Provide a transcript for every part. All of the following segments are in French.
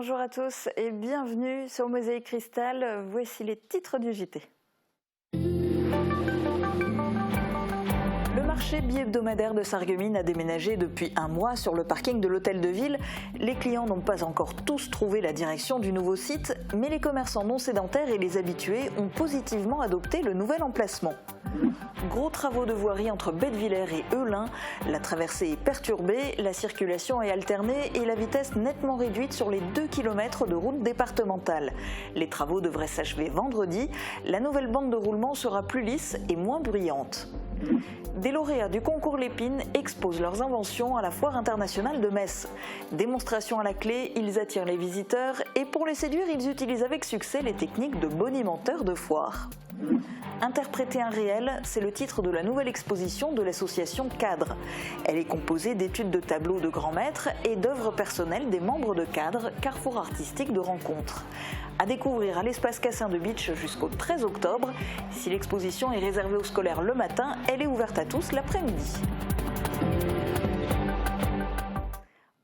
bonjour à tous et bienvenue sur Mosaïque Cristal. Voici les titres du JT. Le marché bi-hebdomadaire de Sarreguemines a déménagé depuis un mois sur le parking de l'hôtel de ville. Les clients n'ont pas encore tous trouvé la direction du nouveau site, mais les commerçants non sédentaires et les habitués ont positivement adopté le nouvel emplacement. Gros travaux de voirie entre Bettevillers et Eulin. La traversée est perturbée, la circulation est alternée et la vitesse nettement réduite sur les 2 km de route départementale. Les travaux devraient s'achever vendredi. La nouvelle bande de roulement sera plus lisse et moins bruyante. Des lauréats du concours Lépine exposent leurs inventions à la Foire internationale de Metz. Démonstration à la clé, ils attirent les visiteurs et pour les séduire, ils utilisent avec succès les techniques de bonimenteur de foire. Interpréter un réel, c'est le titre de la nouvelle exposition de l'association Cadre. Elle est composée d'études de tableaux de grands maîtres et d'œuvres personnelles des membres de Cadre, carrefour artistique de rencontres. À découvrir à l'espace Cassin de Beach jusqu'au 13 octobre. Si l'exposition est réservée aux scolaires le matin, elle est ouverte à tous l'après-midi.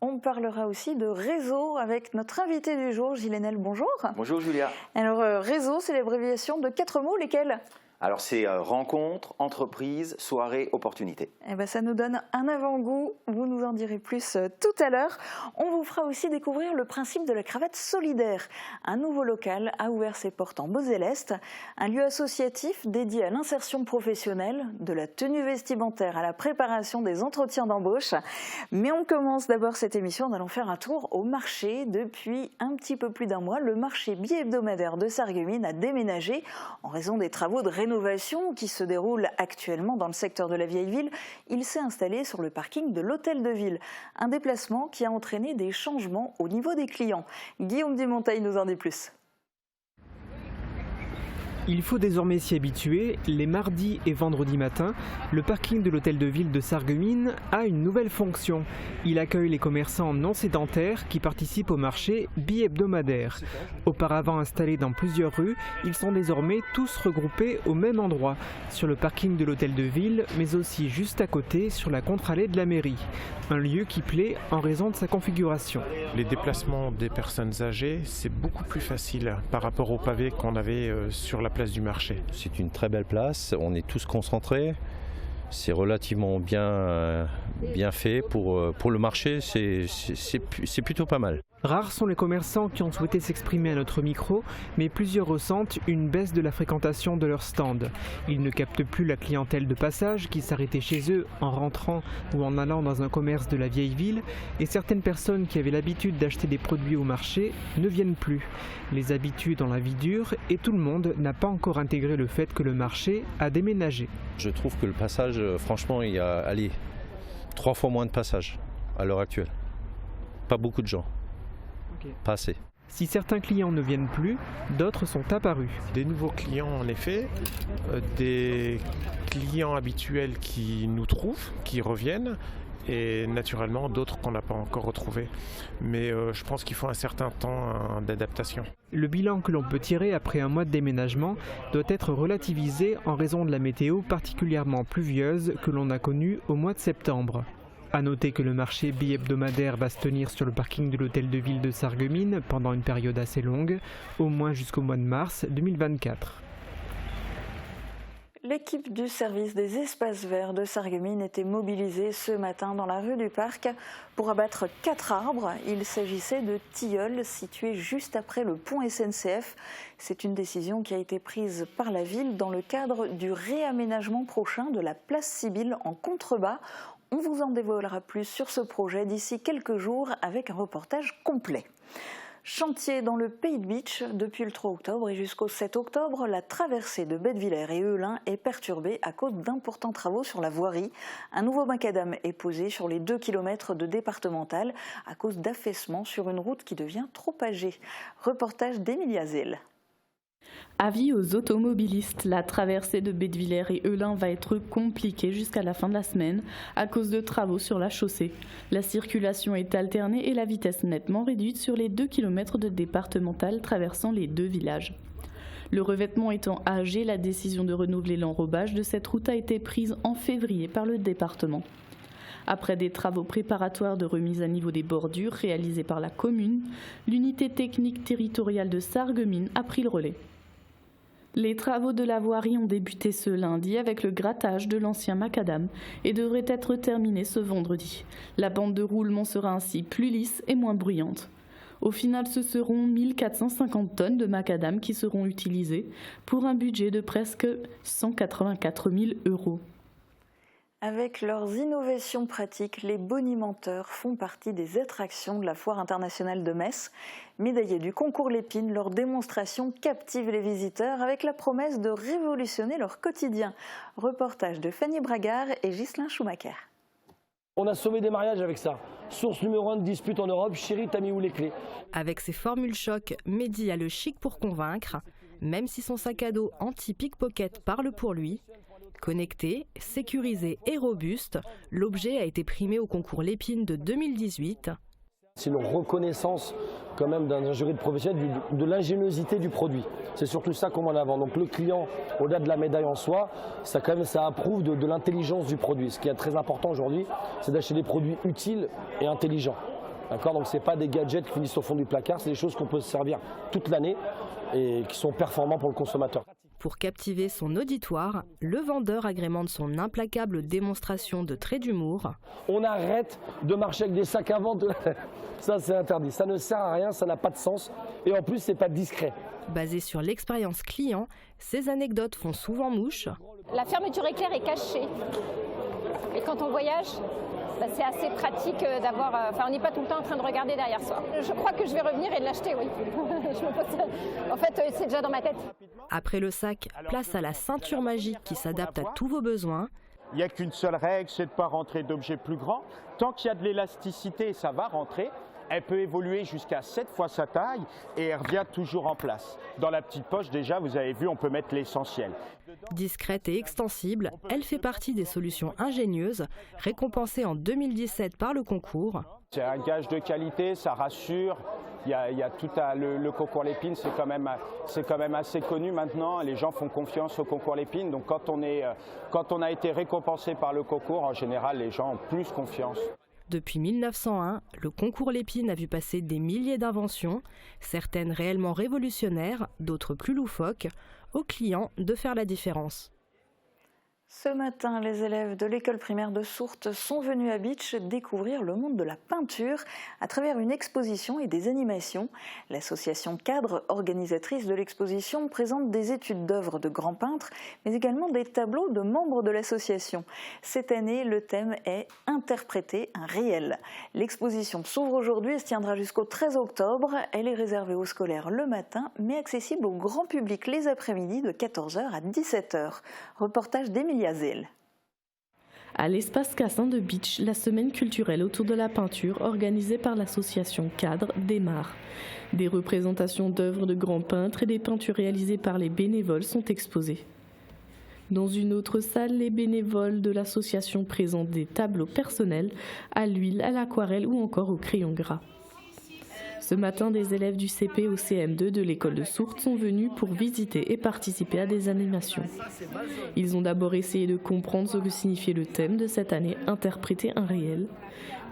On parlera aussi de réseau avec notre invité du jour, Gilles Haenel. Bonjour. Bonjour Julia. Alors réseau, c'est l'abréviation de 4 mots, lesquels ? Alors c'est rencontre, entreprise, soirée, opportunité. Eh ben, ça nous donne un avant-goût, vous nous en direz plus tout à l'heure. On vous fera aussi découvrir le principe de la cravate solidaire. Un nouveau local a ouvert ses portes en Beauzéleste, un lieu associatif dédié à l'insertion professionnelle, de la tenue vestimentaire à la préparation des entretiens d'embauche. Mais on commence d'abord cette émission en allant faire un tour au marché. Depuis un petit peu plus d'un mois, le marché bi-hebdomadaire de Sarreguemines a déménagé en raison des travaux de rénovation qui se déroule actuellement dans le secteur de la vieille ville. Il s'est installé sur le parking de l'hôtel de ville. Un déplacement qui a entraîné des changements au niveau des clients. Guillaume Dumonteil nous en dit plus. Il faut désormais s'y habituer. Les mardis et vendredis matins, le parking de l'hôtel de ville de Sarreguemines a une nouvelle fonction. Il accueille les commerçants non sédentaires qui participent au marché bi-hebdomadaire. Auparavant installés dans plusieurs rues, ils sont désormais tous regroupés au même endroit, sur le parking de l'hôtel de ville, mais aussi juste à côté sur la contre-allée de la mairie. Un lieu qui plaît en raison de sa configuration. Les déplacements des personnes âgées, c'est beaucoup plus facile par rapport au pavé qu'on avait sur la place du marché. C'est une très belle place, on est tous concentrés, c'est relativement bien fait pour le marché, c'est plutôt pas mal. Rares sont les commerçants qui ont souhaité s'exprimer à notre micro, mais plusieurs ressentent une baisse de la fréquentation de leur stand. Ils ne captent plus la clientèle de passage qui s'arrêtait chez eux en rentrant ou en allant dans un commerce de la vieille ville, et certaines personnes qui avaient l'habitude d'acheter des produits au marché ne viennent plus. Les habitués dans la vie dure et tout le monde n'a pas encore intégré le fait que le marché a déménagé. Je trouve que le passage, franchement, il y a 3 fois moins de passages à l'heure actuelle. Pas beaucoup de gens. Pas assez. Si certains clients ne viennent plus, d'autres sont apparus. Des nouveaux clients en effet, des clients habituels qui nous trouvent, qui reviennent, et naturellement d'autres qu'on n'a pas encore retrouvés. Mais je pense qu'il faut un certain temps d'adaptation. Le bilan que l'on peut tirer après un mois de déménagement doit être relativisé en raison de la météo particulièrement pluvieuse que l'on a connue au mois de septembre. A noter que le marché bi-hebdomadaire va se tenir sur le parking de l'hôtel de ville de Sarreguemines pendant une période assez longue, au moins jusqu'au mois de mars 2024. L'équipe du service des espaces verts de Sarreguemines était mobilisée ce matin dans la rue du Parc pour abattre 4 arbres. Il s'agissait de tilleuls situés juste après le pont SNCF. C'est une décision qui a été prise par la ville dans le cadre du réaménagement prochain de la place Sibylle en contrebas. On vous en dévoilera plus sur ce projet d'ici quelques jours avec un reportage complet. Chantier dans le Pays de Beach depuis le 3 octobre et jusqu'au 7 octobre, la traversée de Bettevillers et Eulin est perturbée à cause d'importants travaux sur la voirie. Un nouveau macadam est posé sur les 2 km de départementale à cause d'affaissement sur une route qui devient trop âgée. Reportage d'Emilia Zell. Avis aux automobilistes, la traversée de Bettevillers et Eulin va être compliquée jusqu'à la fin de la semaine à cause de travaux sur la chaussée. La circulation est alternée et la vitesse nettement réduite sur les 2 km de départementale traversant les 2 villages. Le revêtement étant âgé, la décision de renouveler l'enrobage de cette route a été prise en février par le département. Après des travaux préparatoires de remise à niveau des bordures réalisés par la commune, l'unité technique territoriale de Sarreguemines a pris le relais. Les travaux de la voirie ont débuté ce lundi avec le grattage de l'ancien macadam et devraient être terminés ce vendredi. La bande de roulement sera ainsi plus lisse et moins bruyante. Au final, ce seront 1450 tonnes de macadam qui seront utilisées pour un budget de presque 184 000 €. Avec leurs innovations pratiques, les bonimenteurs font partie des attractions de la Foire internationale de Metz. Médaillés du concours Lépine, leurs démonstrations captivent les visiteurs avec la promesse de révolutionner leur quotidien. Reportage de Fanny Bragard et Ghislain Schumacher. On a sauvé des mariages avec ça. Source numéro 1 de dispute en Europe, chérie, t'as mis où les clés? Avec ses formules choc, Mehdi a le chic pour convaincre, même si son sac à dos anti-pickpocket parle pour lui. Connecté, sécurisé et robuste, l'objet a été primé au concours Lépine de 2018. C'est une reconnaissance quand même d'un jury de professionnels de l'ingéniosité du produit. C'est surtout ça qu'on met en avant. Donc le client, au-delà de la médaille en soi, ça approuve de l'intelligence du produit. Ce qui est très important aujourd'hui, c'est d'acheter des produits utiles et intelligents. D'accord ? Donc ce n'est pas des gadgets qui finissent au fond du placard, c'est des choses qu'on peut se servir toute l'année et qui sont performants pour le consommateur. Pour captiver son auditoire, le vendeur agrémente son implacable démonstration de traits d'humour. On arrête de marcher avec des sacs à vente. Ça, c'est interdit. Ça ne sert à rien, ça n'a pas de sens. Et en plus, c'est pas discret. Basé sur l'expérience client, ces anecdotes font souvent mouche. La fermeture éclair est cachée. Et quand on voyage, c'est assez pratique d'avoir... on n'est pas tout le temps en train de regarder derrière soi. Je crois que je vais revenir et l'acheter, oui. En fait, c'est déjà dans ma tête. Après le sac, place à la ceinture magique qui s'adapte à tous vos besoins. Il n'y a qu'une seule règle, c'est de ne pas rentrer d'objets plus grands. Tant qu'il y a de l'élasticité, ça va rentrer. Elle peut évoluer jusqu'à 7 fois sa taille et elle revient toujours en place. Dans la petite poche, déjà, vous avez vu, on peut mettre l'essentiel. Discrète et extensible, elle fait partie des solutions ingénieuses, récompensées en 2017 par le concours. C'est un gage de qualité, ça rassure. Il y a tout le concours Lépine, c'est quand même assez connu maintenant. Les gens font confiance au concours Lépine. Donc quand on a été récompensé par le concours, en général, les gens ont plus confiance. Depuis 1901, le concours Lépine a vu passer des milliers d'inventions, certaines réellement révolutionnaires, d'autres plus loufoques, aux clients de faire la différence. Ce matin, les élèves de l'école primaire de Sourtes sont venus à Bitche découvrir le monde de la peinture à travers une exposition et des animations. L'association Cadre, organisatrice de l'exposition, présente des études d'œuvres de grands peintres, mais également des tableaux de membres de l'association. Cette année, le thème est « Interpréter un réel ». L'exposition s'ouvre aujourd'hui et se tiendra jusqu'au 13 octobre. Elle est réservée aux scolaires le matin, mais accessible au grand public les après-midi de 14h à 17h. Reportage d'Émilie Azel. À l'espace Cassin de Bitche, la semaine culturelle autour de la peinture organisée par l'association Cadre démarre. Des représentations d'œuvres de grands peintres et des peintures réalisées par les bénévoles sont exposées. Dans une autre salle, les bénévoles de l'association présentent des tableaux personnels à l'huile, à l'aquarelle ou encore au crayon gras. Ce matin, des élèves du CP au CM2 de l'école de Sourtes sont venus pour visiter et participer à des animations. Ils ont d'abord essayé de comprendre ce que signifiait le thème de cette année, interpréter un réel.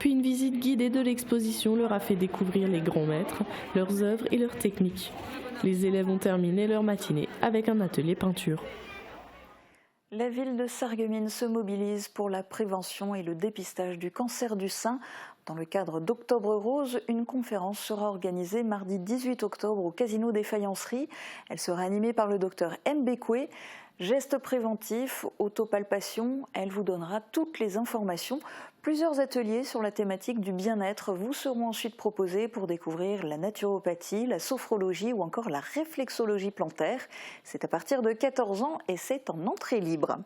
Puis une visite guidée de l'exposition leur a fait découvrir les grands maîtres, leurs œuvres et leurs techniques. Les élèves ont terminé leur matinée avec un atelier peinture. La ville de Sarreguemines se mobilise pour la prévention et le dépistage du cancer du sein. Dans le cadre d'Octobre Rose, une conférence sera organisée mardi 18 octobre au Casino des Faïenceries. Elle sera animée par le docteur Mbekwe. Gestes préventifs, autopalpation, elle vous donnera toutes les informations. Plusieurs ateliers sur la thématique du bien-être vous seront ensuite proposés pour découvrir la naturopathie, la sophrologie ou encore la réflexologie plantaire. C'est à partir de 14 ans et c'est en entrée libre.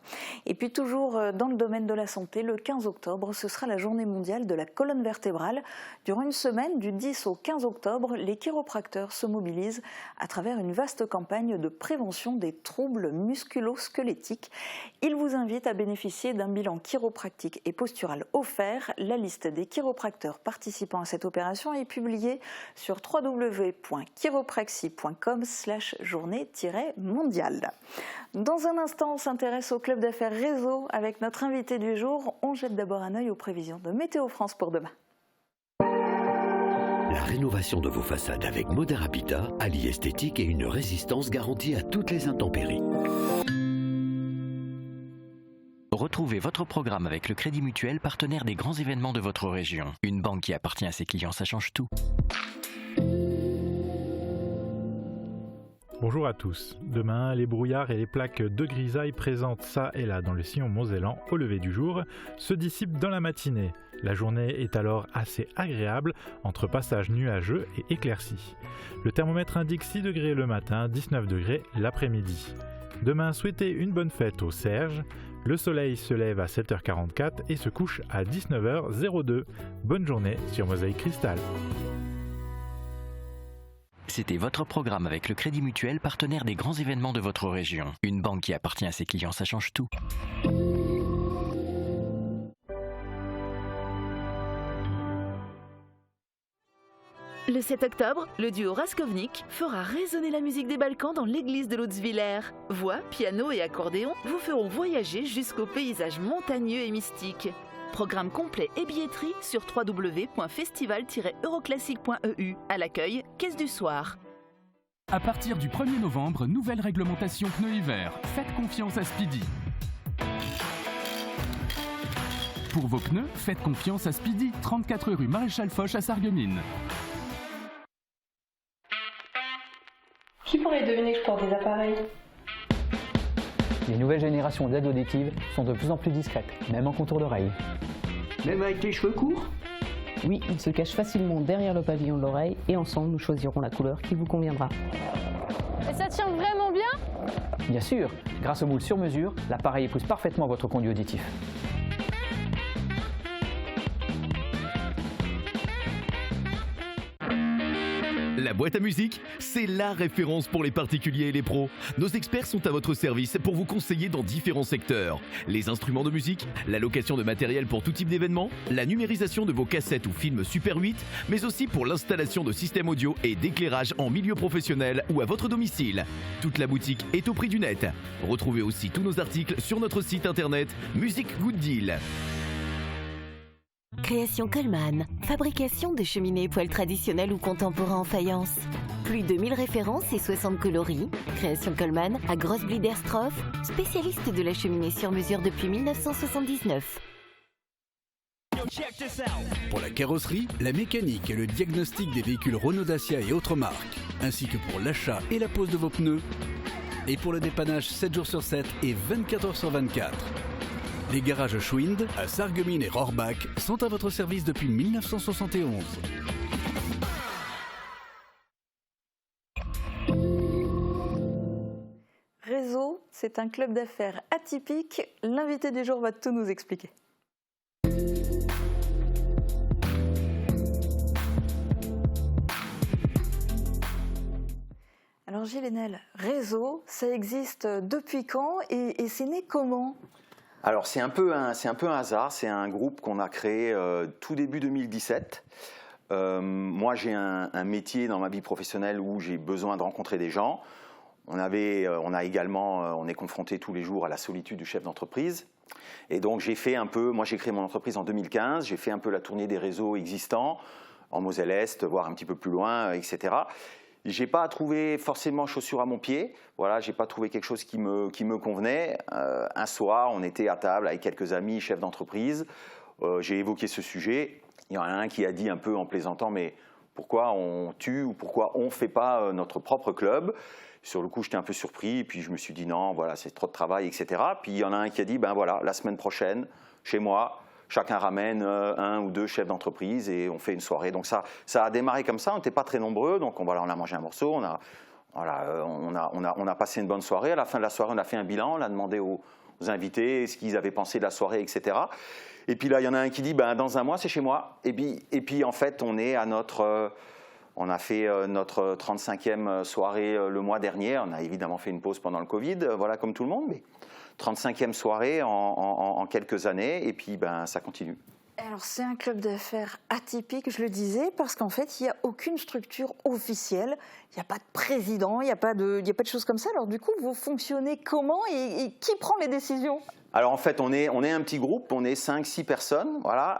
Et puis toujours dans le domaine de la santé, le 15 octobre, ce sera la journée mondiale de la colonne vertébrale. Durant une semaine, du 10 au 15 octobre, les chiropracteurs se mobilisent à travers une vaste campagne de prévention des troubles musculo-squelettiques. Ils vous invitent à bénéficier d'un bilan chiropractique et postural offert faire. La liste des chiropracteurs participant à cette opération est publiée sur www.chiropraxie.com/journée-mondiale. Dans un instant, on s'intéresse au club d'affaires Réseau avec notre invité du jour. On jette d'abord un œil aux prévisions de Météo France pour demain. La rénovation de vos façades avec Modern Habitat allie esthétique et une résistance garantie à toutes les intempéries. Retrouvez votre programme avec le Crédit Mutuel, partenaire des grands événements de votre région. Une banque qui appartient à ses clients, ça change tout. Bonjour à tous. Demain, les brouillards et les plaques de grisaille présentes ça et là dans le sillon mosellan au lever du jour se dissipent dans la matinée. La journée est alors assez agréable entre passages nuageux et éclaircis. Le thermomètre indique 6 degrés le matin, 19 degrés l'après-midi. Demain, souhaitez une bonne fête au Serge. Le soleil se lève à 7h44 et se couche à 19h02. Bonne journée sur Mosaïque Cristal. C'était votre programme avec le Crédit Mutuel, partenaire des grands événements de votre région. Une banque qui appartient à ses clients, ça change tout. Le 7 octobre, le duo Raskovnik fera résonner la musique des Balkans dans l'église de Lutz-Willer. Voix, piano et accordéon vous feront voyager jusqu'aux paysages montagneux et mystiques. Programme complet et billetterie sur www.festival-euroclassique.eu. À l'accueil, caisse du soir. À partir du 1er novembre, nouvelle réglementation pneus hiver. Faites confiance à Speedy. Pour vos pneus, faites confiance à Speedy, 34 rue Maréchal Foch à Sarreguemines. Qui pourrait deviner que je porte des appareils ? Les nouvelles générations d'aides auditives sont de plus en plus discrètes, même en contour d'oreille. Même avec les cheveux courts ? Oui, ils se cachent facilement derrière le pavillon de l'oreille et ensemble nous choisirons la couleur qui vous conviendra. Et ça tient vraiment bien ? Bien sûr, grâce au moule sur mesure, l'appareil épouse parfaitement votre conduit auditif. La boîte à musique, c'est la référence pour les particuliers et les pros. Nos experts sont à votre service pour vous conseiller dans différents secteurs. Les instruments de musique, la location de matériel pour tout type d'événement, la numérisation de vos cassettes ou films Super 8, mais aussi pour l'installation de systèmes audio et d'éclairage en milieu professionnel ou à votre domicile. Toute la boutique est au prix du net. Retrouvez aussi tous nos articles sur notre site internet Music Good Deal. Création Coleman, fabrication de cheminées et poêles traditionnels ou contemporains en faïence. Plus de 1000 références et 60 coloris. Création Coleman à Grosse-Bliederstroff, spécialiste de la cheminée sur mesure depuis 1979. Pour la carrosserie, la mécanique et le diagnostic des véhicules Renault Dacia et autres marques, ainsi que pour l'achat et la pose de vos pneus. Et pour le dépannage 7 jours sur 7 et 24 heures sur 24. Les garages Schwind à Sarreguemines et Rohrbach sont à votre service depuis 1971. Réseau, c'est un club d'affaires atypique. L'invité du jour va tout nous expliquer. Alors Gilles Haenel, Réseau, ça existe depuis quand et c'est né comment ? Alors c'est un peu un hasard, c'est un groupe qu'on a créé tout début 2017. Moi j'ai un métier dans ma vie professionnelle où j'ai besoin de rencontrer des gens. On est confronté tous les jours à la solitude du chef d'entreprise. Et donc j'ai créé mon entreprise en 2015, j'ai fait un peu la tournée des réseaux existants, en Moselle-Est, voire un petit peu plus loin, etc. J'ai pas trouvé forcément chaussure à mon pied. Voilà, j'ai pas trouvé quelque chose qui me convenait. Un soir, on était à table avec quelques amis chefs d'entreprise. J'ai évoqué ce sujet. Il y en a un qui a dit un peu en plaisantant, mais pourquoi on tue ou pourquoi on fait pas notre propre club ? Sur le coup, j'étais un peu surpris. Et puis je me suis dit non, voilà, c'est trop de travail, etc. Puis il y en a un qui a dit, ben voilà, la semaine prochaine, chez moi. Chacun ramène un ou deux chefs d'entreprise et on fait une soirée. Donc ça a démarré comme ça, on n'était pas très nombreux, donc on a mangé un morceau, on a passé une bonne soirée. À la fin de la soirée, on a fait un bilan, on a demandé aux invités ce qu'ils avaient pensé de la soirée, etc. Et puis là, il y en a un qui dit, dans un mois, c'est chez moi. Et puis en fait, on a fait notre 35e soirée le mois dernier. On a évidemment fait une pause pendant le Covid, voilà, comme tout le monde, mais 35e soirée en quelques années, et puis ça continue. Alors c'est un club d'affaires atypique, je le disais, parce qu'en fait il n'y a aucune structure officielle, il n'y a pas de président, il n'y a pas de choses comme ça. Alors du coup vous fonctionnez comment et qui prend les décisions ? Alors en fait on est un petit groupe, on est 5-6 personnes, voilà.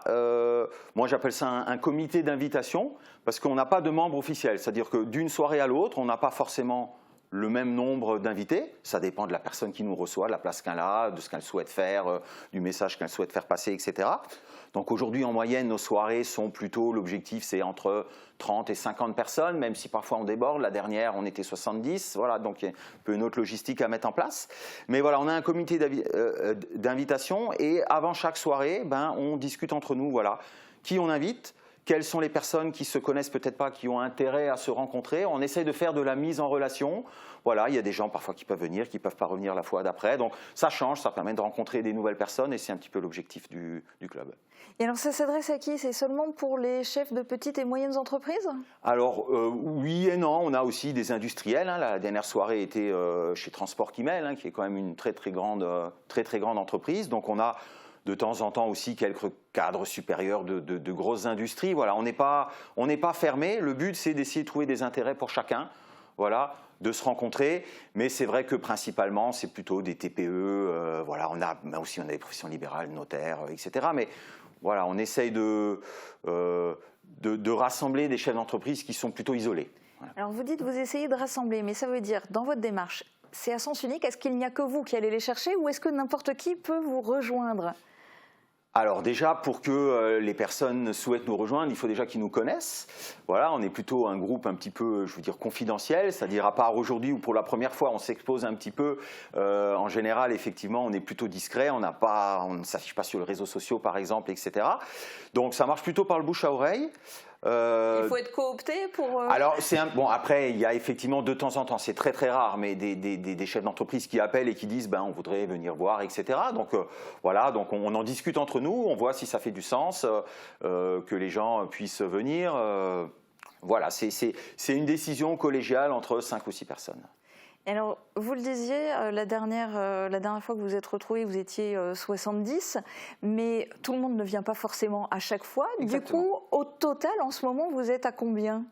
Moi j'appelle ça un comité d'invitation parce qu'on n'a pas de membres officiels, c'est-à-dire que d'une soirée à l'autre on n'a pas forcément le même nombre d'invités, ça dépend de la personne qui nous reçoit, de la place qu'elle a, de ce qu'elle souhaite faire, du message qu'elle souhaite faire passer, etc. Donc aujourd'hui, en moyenne, nos soirées sont plutôt, l'objectif c'est entre 30 et 50 personnes, même si parfois on déborde. La dernière, on était 70, voilà, donc il y a un peu une autre logistique à mettre en place. Mais voilà, on a un comité d'invitation et avant chaque soirée, on discute entre nous, voilà, qui on invite. Quelles sont les personnes qui se connaissent peut-être pas, qui ont intérêt à se rencontrer. On essaye de faire de la mise en relation. Voilà, il y a des gens parfois qui peuvent venir, qui ne peuvent pas revenir la fois d'après. Donc ça change, ça permet de rencontrer des nouvelles personnes et c'est un petit peu l'objectif du club. Et alors ça s'adresse à qui ? C'est seulement pour les chefs de petites et moyennes entreprises ? Alors oui et non, on a aussi des industriels. La dernière soirée était chez Transport Kimel, qui est quand même une très grande entreprise. Donc on a de temps en temps aussi quelques cadres supérieurs de grosses industries. Voilà, on n'est pas fermé. Le but, c'est d'essayer de trouver des intérêts pour chacun, voilà, de se rencontrer. Mais c'est vrai que principalement, c'est plutôt des TPE. Voilà, on a des professions libérales, notaires, etc. Mais voilà, on essaye de rassembler des chefs d'entreprise qui sont plutôt isolés. Voilà. Alors vous dites que vous essayez de rassembler, mais ça veut dire, dans votre démarche, c'est à sens unique. Est-ce qu'il n'y a que vous qui allez les chercher ou est-ce que n'importe qui peut vous rejoindre ? Alors déjà, pour que les personnes souhaitent nous rejoindre, il faut déjà qu'ils nous connaissent. Voilà, on est plutôt un groupe un petit peu, je veux dire, confidentiel, c'est-à-dire à part aujourd'hui où pour la première fois on s'expose un petit peu. En général, effectivement, on est plutôt discret, on ne s'affiche pas sur les réseaux sociaux par exemple, etc. Donc ça marche plutôt par le bouche à oreille. Il faut être coopté pour... Alors, après, il y a effectivement de temps en temps, c'est très rare, mais des chefs d'entreprise qui appellent et qui disent on voudrait venir voir, etc. Donc voilà, donc on en discute entre nous, on voit si ça fait du sens, que les gens puissent venir. Voilà, c'est une décision collégiale entre 5 ou 6 personnes. Alors, vous le disiez, la dernière fois que vous êtes retrouvés, vous étiez 70, mais tout le monde ne vient pas forcément à chaque fois. Exactement. Du coup, au total, en ce moment, vous êtes à combien ?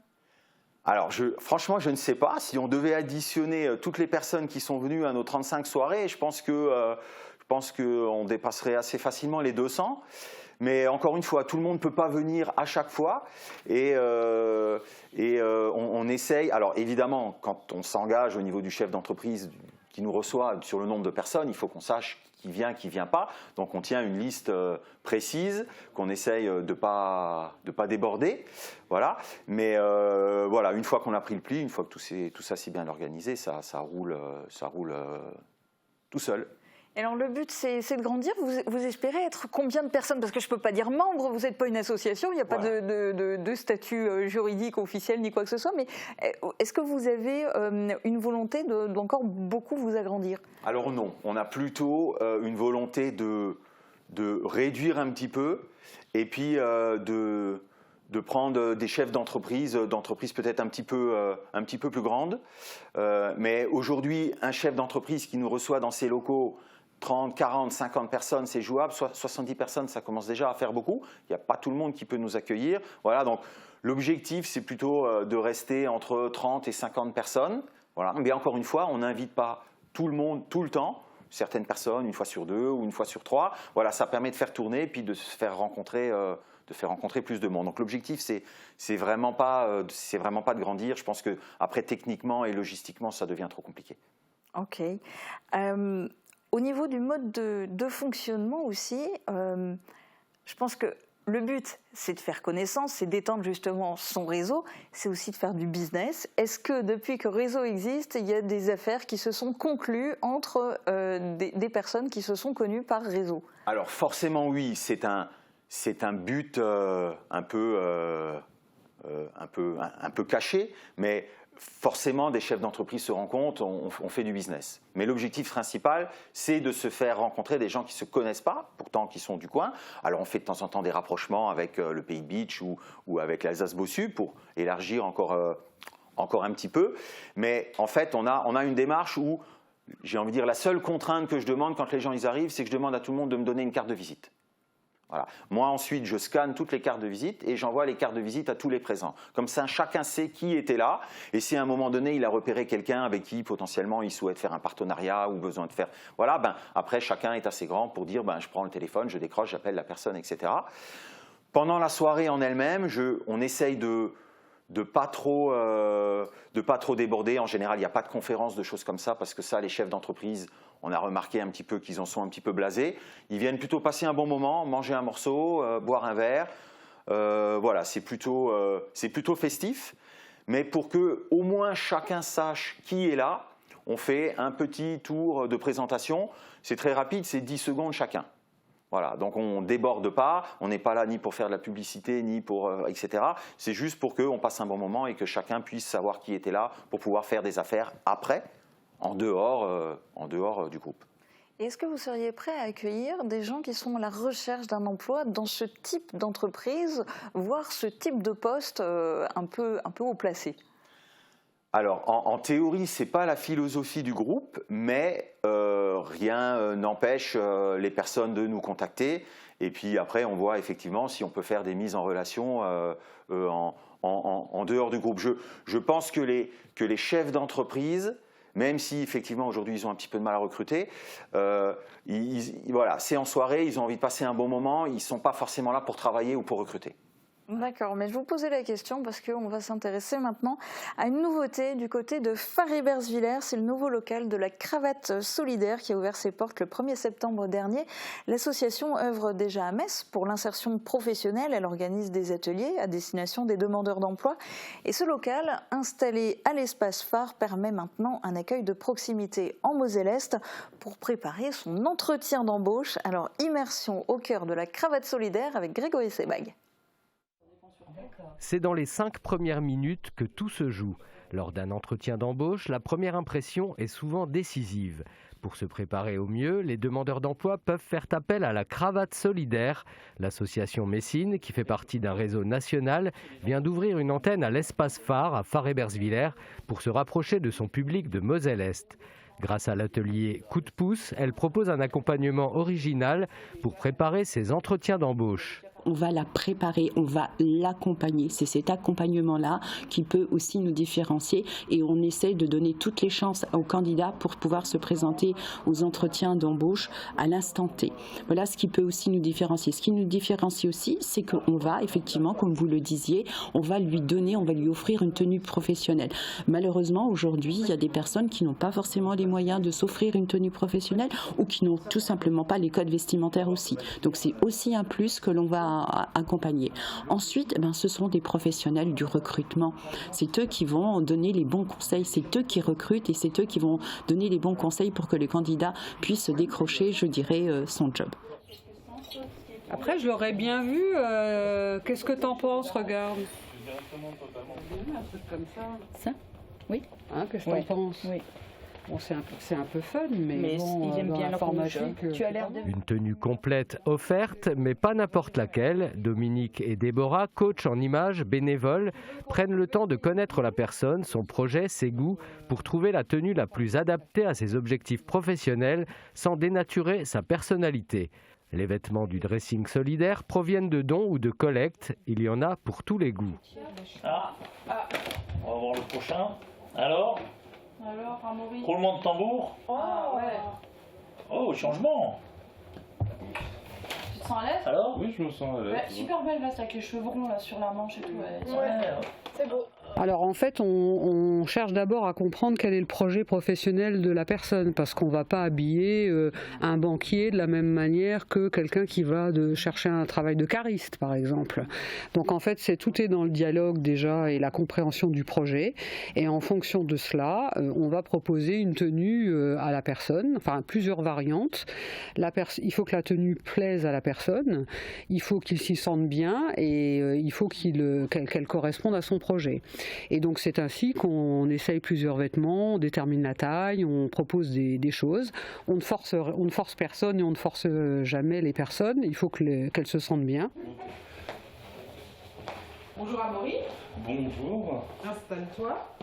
Alors, franchement, je ne sais pas. Si on devait additionner toutes les personnes qui sont venues à nos 35 soirées, je pense qu'on dépasserait assez facilement les 200. Mais encore une fois, tout le monde ne peut pas venir à chaque fois et on essaye. Alors évidemment, quand on s'engage au niveau du chef d'entreprise qui nous reçoit sur le nombre de personnes, il faut qu'on sache qui vient, qui ne vient pas. Donc on tient une liste précise qu'on essaye de pas déborder. Voilà. Mais voilà, une fois qu'on a pris le pli, une fois que tout ça s'est bien organisé, ça roule tout seul. Alors le but, c'est de grandir. Vous espérez être combien de personnes ? Parce que je ne peux pas dire membre, vous n'êtes pas une association, il n'y a pas de statut juridique officiel ni quoi que ce soit. Mais est-ce que vous avez une volonté d'encore beaucoup vous agrandir ? Alors non, on a plutôt une volonté de réduire un petit peu et puis de prendre des chefs d'entreprise peut-être un petit peu plus grandes. Mais aujourd'hui, un chef d'entreprise qui nous reçoit dans ses locaux, 30, 40, 50 personnes, c'est jouable. 70 personnes, ça commence déjà à faire beaucoup. Il n'y a pas tout le monde qui peut nous accueillir. Voilà, donc l'objectif, c'est plutôt de rester entre 30 et 50 personnes. Voilà. Mais encore une fois, on n'invite pas tout le monde tout le temps. Certaines personnes, une fois sur 2 ou une fois sur 3. Voilà, ça permet de faire tourner et puis de se faire rencontrer plus de monde. Donc l'objectif, c'est vraiment pas de grandir. Je pense que après, techniquement et logistiquement, ça devient trop compliqué. Ok. Au niveau du mode de fonctionnement aussi, je pense que le but, c'est de faire connaissance, c'est d'étendre justement son réseau, c'est aussi de faire du business. Est-ce que depuis que Réseau existe, il y a des affaires qui se sont conclues entre des personnes qui se sont connues par Réseau ? Alors forcément oui, c'est un but un peu caché, mais forcément des chefs d'entreprise se rencontrent, on fait du business. Mais l'objectif principal, c'est de se faire rencontrer des gens qui ne se connaissent pas, pourtant qui sont du coin. Alors on fait de temps en temps des rapprochements avec le Pays de Bitche ou avec l'Alsace-Bossu pour élargir encore un petit peu. Mais en fait, on a une démarche où, j'ai envie de dire, la seule contrainte que je demande quand les gens arrivent, c'est que je demande à tout le monde de me donner une carte de visite. Voilà. Moi, ensuite, je scanne toutes les cartes de visite et j'envoie les cartes de visite à tous les présents. Comme ça, chacun sait qui était là. Et si à un moment donné, il a repéré quelqu'un avec qui, potentiellement, il souhaite faire un partenariat ou besoin de faire... Voilà, après, chacun est assez grand pour dire, je prends le téléphone, je décroche, j'appelle la personne, etc. Pendant la soirée en elle-même, on essaye de pas trop déborder. En général, il n'y a pas de conférences, de choses comme ça, parce que ça, les chefs d'entreprise, on a remarqué un petit peu qu'ils en sont un petit peu blasés. Ils viennent plutôt passer un bon moment, manger un morceau, boire un verre. Voilà, c'est plutôt festif. Mais pour que au moins chacun sache qui est là, on fait un petit tour de présentation. C'est très rapide, c'est 10 secondes chacun. Voilà, donc on ne déborde pas, on n'est pas là ni pour faire de la publicité, ni pour etc. C'est juste pour qu'on passe un bon moment et que chacun puisse savoir qui était là pour pouvoir faire des affaires après, en dehors du groupe. Et est-ce que vous seriez prêt à accueillir des gens qui sont à la recherche d'un emploi dans ce type d'entreprise, voire ce type de poste un peu haut placé ? Alors, en théorie, ce n'est pas la philosophie du groupe, mais rien n'empêche les personnes de nous contacter. Et puis après, on voit effectivement si on peut faire des mises en relation en dehors du groupe. Je pense que les chefs d'entreprise, même si effectivement aujourd'hui ils ont un petit peu de mal à recruter, voilà, c'est en soirée, ils ont envie de passer un bon moment, ils ne sont pas forcément là pour travailler ou pour recruter. D'accord, mais je vous posais la question parce qu'on va s'intéresser maintenant à une nouveauté du côté de Far-Ebersviller. C'est le nouveau local de la Cravate Solidaire qui a ouvert ses portes le 1er septembre dernier. L'association œuvre déjà à Metz pour l'insertion professionnelle. Elle organise des ateliers à destination des demandeurs d'emploi. Et ce local, installé à l'espace Phare, permet maintenant un accueil de proximité en Moselle-Est pour préparer son entretien d'embauche. Alors, immersion au cœur de la Cravate Solidaire avec Grégory Sebag. C'est dans les 5 premières minutes que tout se joue. Lors d'un entretien d'embauche, la première impression est souvent décisive. Pour se préparer au mieux, les demandeurs d'emploi peuvent faire appel à la Cravate Solidaire. L'association Messine, qui fait partie d'un réseau national, vient d'ouvrir une antenne à l'espace Phare à Far-Ebersviller pour se rapprocher de son public de Moselle-Est. Grâce à l'atelier Coup de pouce, elle propose un accompagnement original pour préparer ses entretiens d'embauche. On va la préparer, on va l'accompagner. C'est cet accompagnement-là qui peut aussi nous différencier et on essaie de donner toutes les chances aux candidats pour pouvoir se présenter aux entretiens d'embauche à l'instant T. Voilà ce qui peut aussi nous différencier. Ce qui nous différencie aussi, c'est qu'on va effectivement, comme vous le disiez, on va lui offrir une tenue professionnelle. Malheureusement, aujourd'hui, il y a des personnes qui n'ont pas forcément les moyens de s'offrir une tenue professionnelle ou qui n'ont tout simplement pas les codes vestimentaires aussi. Donc c'est aussi un plus que l'on va accompagner. Ensuite, ce sont des professionnels du recrutement. C'est eux qui vont donner les bons conseils, c'est eux qui recrutent et c'est eux qui vont donner les bons conseils pour que les candidats puissent décrocher, je dirais, son job. Après, je l'aurais bien vu. Qu'est-ce que t'en penses, regarde. Un truc comme ça. Ça ? Oui. Qu'est-ce que t'en penses ? Oui. Bon, c'est un peu fun, mais bon, ils aiment bien l'informatique. Tu as l'air de... Une tenue complète offerte, mais pas n'importe laquelle. Dominique et Déborah, coach en images, bénévoles, prennent le temps de connaître la personne, son projet, ses goûts, pour trouver la tenue la plus adaptée à ses objectifs professionnels, sans dénaturer sa personnalité. Les vêtements du dressing solidaire proviennent de dons ou de collectes. Il y en a pour tous les goûts. On va voir le prochain. Alors, Amaury. Roulement de tambour. Oh, changement. Tu te sens à l'aise ? Alors ? Oui, je me sens à l'aise. Super belle veste avec les chevrons là sur la manche et tout. C'est beau. Alors en fait, on cherche d'abord à comprendre quel est le projet professionnel de la personne, parce qu'on ne va pas habiller un banquier de la même manière que quelqu'un qui va chercher un travail de cariste, par exemple. Donc en fait, tout est dans le dialogue déjà et la compréhension du projet. Et en fonction de cela, on va proposer une tenue à la personne, enfin plusieurs variantes. Il faut que la tenue plaise à la personne, il faut qu'il s'y sente bien et il faut qu'elle corresponde à son projet. Et donc c'est ainsi qu'on essaye plusieurs vêtements, on détermine la taille, on propose des choses. On ne force personne et on ne force jamais les personnes. Il faut qu'elles se sentent bien. Bonjour Amaury. Bonjour. Installe-toi.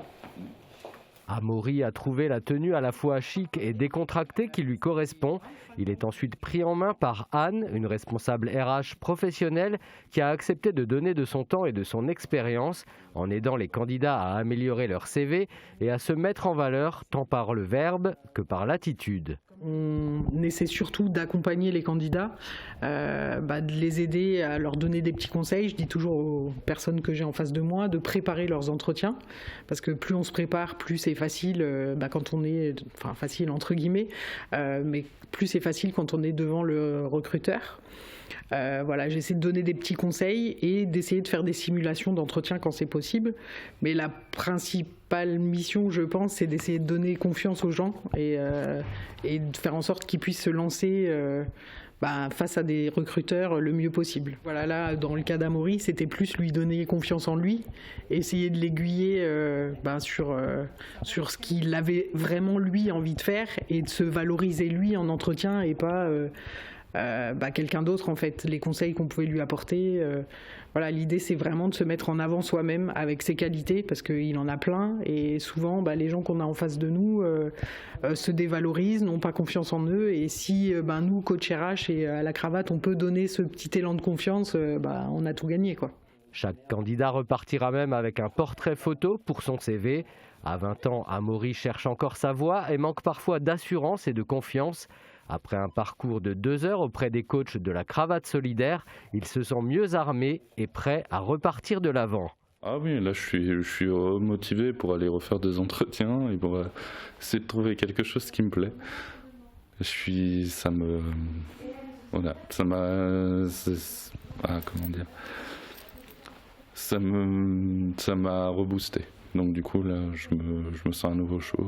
Amaury a trouvé la tenue à la fois chic et décontractée qui lui correspond. Il est ensuite pris en main par Anne, une responsable RH professionnelle qui a accepté de donner de son temps et de son expérience en aidant les candidats à améliorer leur CV et à se mettre en valeur tant par le verbe que par l'attitude. On essaie surtout d'accompagner les candidats, de les aider à leur donner des petits conseils. Je dis toujours aux personnes que j'ai en face de moi de préparer leurs entretiens, parce que plus on se prépare, plus c'est facile quand on est, enfin facile entre guillemets, mais plus c'est facile quand on est devant le recruteur. J'essaie de donner des petits conseils et d'essayer de faire des simulations d'entretien quand c'est possible. Mais la principale mission, je pense, c'est d'essayer de donner confiance aux gens et de faire en sorte qu'ils puissent se lancer face à des recruteurs le mieux possible. Voilà, là, dans le cas d'Amaury, c'était plus lui donner confiance en lui, essayer de l'aiguiller sur ce qu'il avait vraiment lui envie de faire et de se valoriser lui en entretien et pas quelqu'un d'autre en fait. Les conseils qu'on pouvait lui apporter, l'idée c'est vraiment de se mettre en avant soi-même avec ses qualités, parce qu'il en a plein et souvent les gens qu'on a en face de nous se dévalorisent, n'ont pas confiance en eux, et si nous, coach RH et à la cravate, on peut donner ce petit élan de confiance, on a tout gagné quoi. Chaque candidat repartira même avec un portrait photo pour son CV. À 20 ans, Amaury cherche encore sa voie et manque parfois d'assurance et de confiance. Après un parcours de 2 heures auprès des coachs de la Cravate Solidaire, il se sent mieux armé et prêt à repartir de l'avant. Ah oui, là je suis motivé pour aller refaire des entretiens et pour essayer de trouver quelque chose qui me plaît. Ça m'a reboosté. Donc du coup là je me sens à nouveau chaud.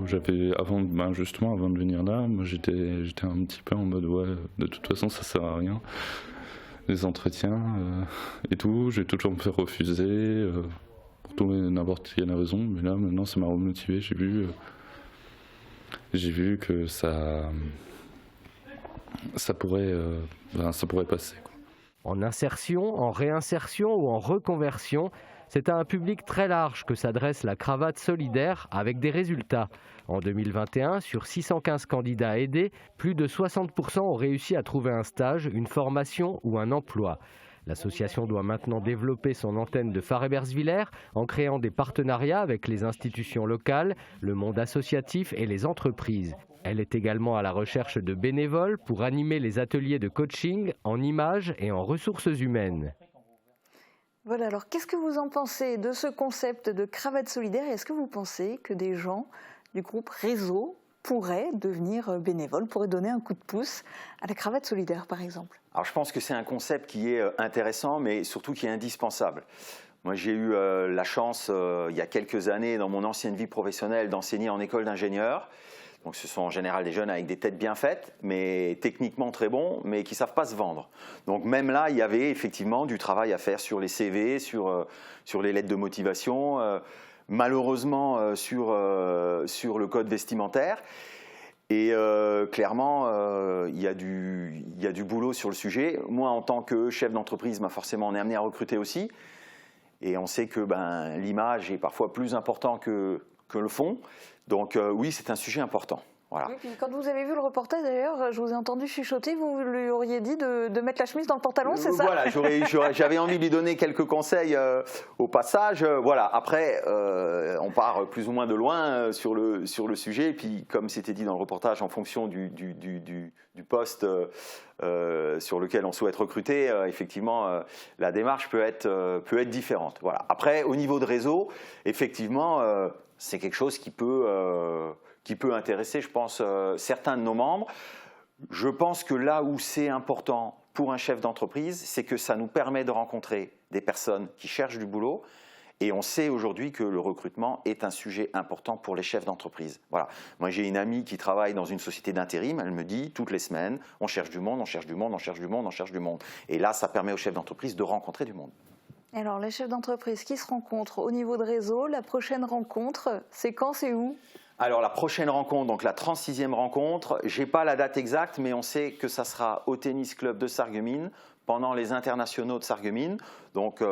Avant de venir là, moi j'étais un petit peu en mode de toute façon ça sert à rien. Les entretiens et tout, j'ai toujours me fait refuser pour tout et n'importe quelle raison, mais là maintenant ça m'a remotivé, j'ai vu que ça pourrait passer quoi. En insertion, en réinsertion ou en reconversion, c'est à un public très large que s'adresse la Cravate Solidaire avec des résultats. En 2021, sur 615 candidats aidés, plus de 60% ont réussi à trouver un stage, une formation ou un emploi. L'association doit maintenant développer son antenne de Fare-Ebersviller en créant des partenariats avec les institutions locales, le monde associatif et les entreprises. Elle est également à la recherche de bénévoles pour animer les ateliers de coaching en images et en ressources humaines. Voilà, alors qu'est-ce que vous en pensez de ce concept de cravate solidaire, et est-ce que vous pensez que des gens du groupe Réseau pourraient devenir bénévoles, pourraient donner un coup de pouce à la cravate solidaire par exemple? Alors je pense que c'est un concept qui est intéressant, mais surtout qui est indispensable. Moi j'ai eu la chance il y a quelques années dans mon ancienne vie professionnelle d'enseigner en école d'ingénieurs. Donc ce sont en général des jeunes avec des têtes bien faites, mais techniquement très bons, mais qui ne savent pas se vendre. Donc même là, il y avait effectivement du travail à faire sur les CV, sur les lettres de motivation, malheureusement sur le code vestimentaire. Et clairement, il y a du boulot sur le sujet. Moi, en tant que chef d'entreprise, forcément, on est amené à recruter aussi. Et on sait que l'image est parfois plus importante que le fond. Donc oui, c'est un sujet important. Voilà. Oui, puis quand vous avez vu le reportage, d'ailleurs, je vous ai entendu chuchoter, vous lui auriez dit de mettre la chemise dans le pantalon, c'est ça? Voilà, j'avais envie de lui donner quelques conseils au passage. Voilà. Après, on part plus ou moins de loin sur le sujet. Et puis, comme c'était dit dans le reportage, en fonction du poste sur lequel on souhaite recruter, effectivement, la démarche peut être différente. Voilà. Après, au niveau de réseau, effectivement, c'est quelque chose qui peut intéresser, je pense, certains de nos membres. Je pense que là où c'est important pour un chef d'entreprise, c'est que ça nous permet de rencontrer des personnes qui cherchent du boulot. Et on sait aujourd'hui que le recrutement est un sujet important pour les chefs d'entreprise. Voilà. Moi, j'ai une amie qui travaille dans une société d'intérim. Elle me dit, toutes les semaines, on cherche du monde, on cherche du monde, on cherche du monde, on cherche du monde. Et là, ça permet aux chefs d'entreprise de rencontrer du monde. Alors, les chefs d'entreprise qui se rencontrent au niveau de réseau, la prochaine rencontre, c'est quand, c'est où? Alors, la prochaine rencontre, donc la 36e rencontre, je n'ai pas la date exacte, mais on sait que ça sera au Tennis Club de Sarreguemines pendant les internationaux de Sarreguemines. Donc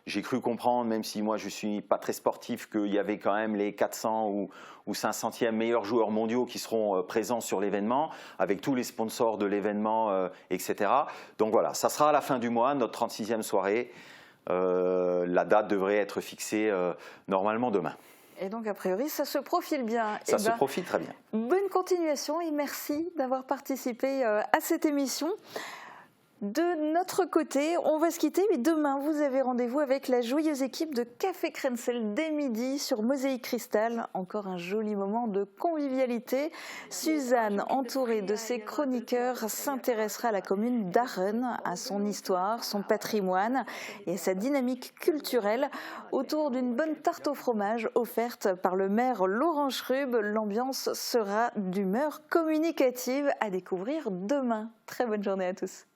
j'ai cru comprendre, même si moi je ne suis pas très sportif, qu'il y avait quand même les 400 ou 500e meilleurs joueurs mondiaux qui seront présents sur l'événement, avec tous les sponsors de l'événement, etc. Donc voilà, ça sera à la fin du mois, notre 36e soirée. La date devrait être fixée normalement demain. Et donc, a priori, ça se profile bien. Ça se profile très bien. Bonne continuation et merci d'avoir participé à cette émission. De notre côté, on va se quitter, mais demain, vous avez rendez-vous avec la joyeuse équipe de Café Crensel dès midi sur Mosaïque Cristal. Encore un joli moment de convivialité. Suzanne, entourée de ses chroniqueurs, s'intéressera à la commune d'Arren, à son histoire, son patrimoine et à sa dynamique culturelle. Autour d'une bonne tarte au fromage offerte par le maire Laurent Schrub, l'ambiance sera d'humeur communicative à découvrir demain. Très bonne journée à tous.